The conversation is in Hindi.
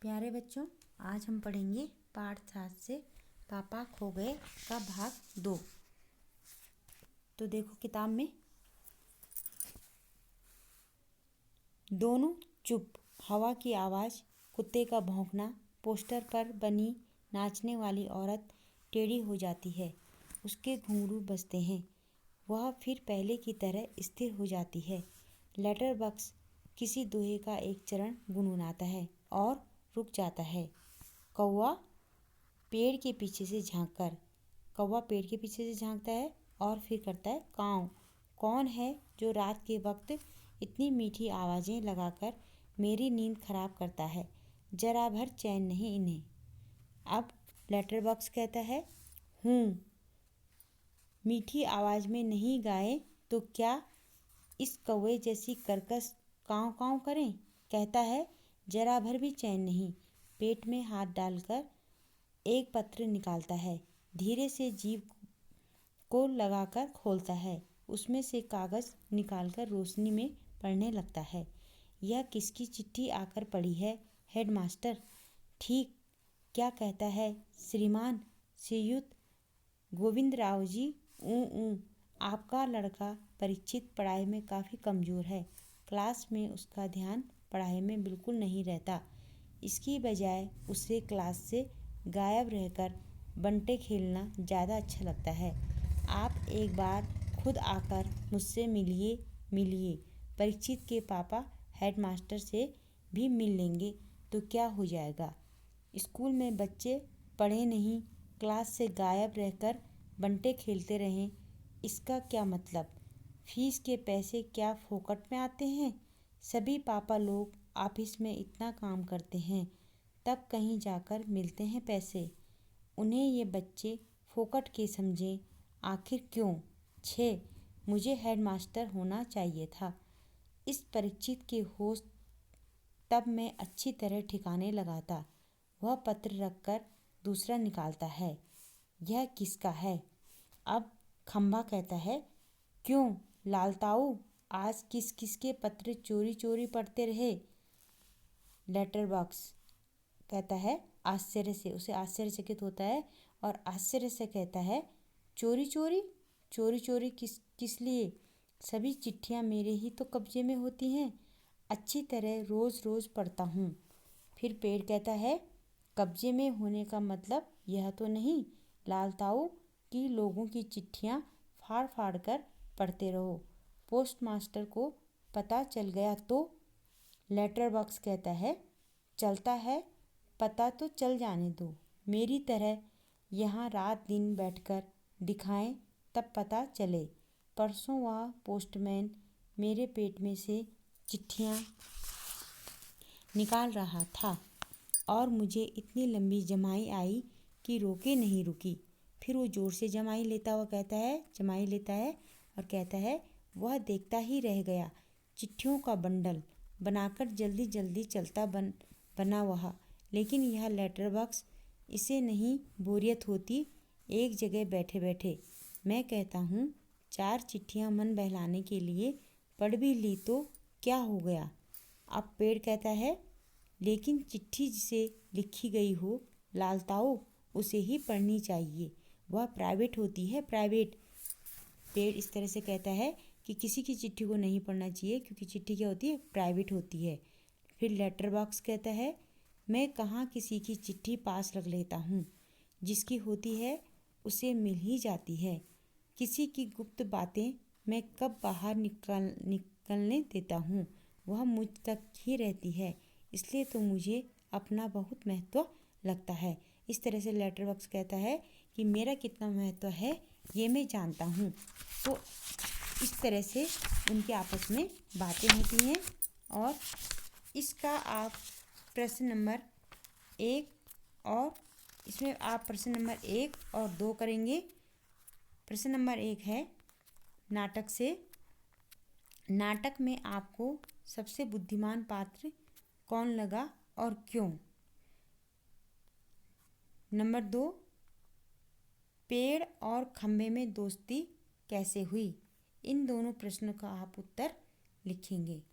प्यारे बच्चों, आज हम पढ़ेंगे पाठ 7 से पापा खो गए का भाग 2। तो देखो किताब में दोनों चुप, हवा की आवाज़, कुत्ते का भौंकना, पोस्टर पर बनी नाचने वाली औरत टेढ़ी हो जाती है, उसके घुंघरू बजते हैं, वह फिर पहले की तरह स्थिर हो जाती है। लेटर बॉक्स किसी दोहे का एक चरण गुनगुनाता है और रुक जाता है। कौवा पेड़ के पीछे से झांकता है और फिर करता है काँव। कौन है जो रात के वक्त इतनी मीठी आवाज़ें लगाकर मेरी नींद खराब करता है? जरा भर चैन नहीं इन्हें। अब लेटर बॉक्स कहता है हूँ, मीठी आवाज़ में नहीं गाए तो क्या इस कौवे जैसी कर्कश काँव काँव करें? कहता है जरा भर भी चैन नहीं। पेट में हाथ डालकर एक पत्र निकालता है, धीरे से जीभ को लगाकर खोलता है, उसमें से कागज़ निकालकर रोशनी में पढ़ने लगता है। यह किसकी चिट्ठी आकर पड़ी है? हेडमास्टर। ठीक, क्या कहता है? श्रीमान श्रीयुत गोविंदराव जी। ऊँ, आपका लड़का परीक्षित पढ़ाई में काफ़ी कमज़ोर है। क्लास में उसका ध्यान पढ़ाई में बिल्कुल नहीं रहता। इसकी बजाय उसे क्लास से गायब रहकर बंटे खेलना ज़्यादा अच्छा लगता है। आप एक बार खुद आकर मुझसे मिलिए। परीक्षित के पापा हेडमास्टर से भी मिल लेंगे तो क्या हो जाएगा? स्कूल में बच्चे पढ़े नहीं, क्लास से गायब रहकर बंटे खेलते रहें, इसका क्या मतलब? फीस के पैसे क्या फोकट में आते हैं? सभी पापा लोग ऑफिस में इतना काम करते हैं, तब कहीं जाकर मिलते हैं पैसे। उन्हें ये बच्चे फोकट के समझें, आखिर क्यों? 6 मुझे हेडमास्टर होना चाहिए था। इस परीक्षित के होश तब मैं अच्छी तरह ठिकाने लगाता। वह पत्र रखकर दूसरा निकालता है। यह किसका है? अब खंबा कहता है क्यों लालताऊ, आज किस किस के पत्र चोरी चोरी पढ़ते रहे? लेटर बॉक्स कहता है आश्चर्य से, उसे आश्चर्यचकित होता है और आश्चर्य से कहता है चोरी चोरी किस लिए? सभी चिट्ठियाँ मेरे ही तो कब्जे में होती हैं, अच्छी तरह रोज़ रोज़ पढ़ता हूँ। फिर पेड़ कहता है कब्जे में होने का मतलब यह तो नहीं लालताऊ कि लोगों की चिट्ठियाँ फाड़ फाड़ कर पढ़ते रहो, पोस्ट मास्टर को पता चल गया तो? लेटर बॉक्स कहता है चलता है, पता तो चल जाने दो, मेरी तरह यहाँ रात दिन बैठकर दिखाएं तब पता चले। परसों वह पोस्टमैन मेरे पेट में से चिट्ठियाँ निकाल रहा था और मुझे इतनी लंबी जमाई आई कि रोके नहीं रुकी। फिर वो जोर से जमाई लेता है और कहता है वह देखता ही रह गया, चिट्ठियों का बंडल बनाकर जल्दी जल्दी चलता बना वह। लेकिन यह लेटर बॉक्स, इसे नहीं बोरियत होती एक जगह बैठे बैठे। मैं कहता हूँ 4 चिट्ठियाँ मन बहलाने के लिए पढ़ भी ली तो क्या हो गया? अब पेड़ कहता है लेकिन चिट्ठी जिसे लिखी गई हो लालताऊ, उसे ही पढ़नी चाहिए, वह प्राइवेट होती है, प्राइवेट। पेड़ इस तरह से कहता है कि किसी की चिट्ठी को नहीं पढ़ना चाहिए क्योंकि चिट्ठी क्या होती है? प्राइवेट होती है। फिर लेटर बॉक्स कहता है मैं कहाँ किसी की चिट्ठी पास रख लेता हूँ, जिसकी होती है उसे मिल ही जाती है। किसी की गुप्त बातें मैं कब बाहर निकलने देता हूँ, वह मुझ तक ही रहती है, इसलिए तो मुझे अपना बहुत महत्व लगता है। इस तरह से लेटर बॉक्स कहता है कि मेरा कितना महत्व है ये मैं जानता हूँ। तो इस तरह से उनके आपस में बातें होती हैं और इसका आप प्रश्न नंबर 1 और इसमें आप प्रश्न नंबर 1 और 2 करेंगे। प्रश्न नंबर 1 है नाटक से, नाटक में आपको सबसे बुद्धिमान पात्र कौन लगा और क्यों? नंबर 2, पेड़ और खंबे में दोस्ती कैसे हुई? इन दोनों प्रश्नों का आप उत्तर लिखेंगे।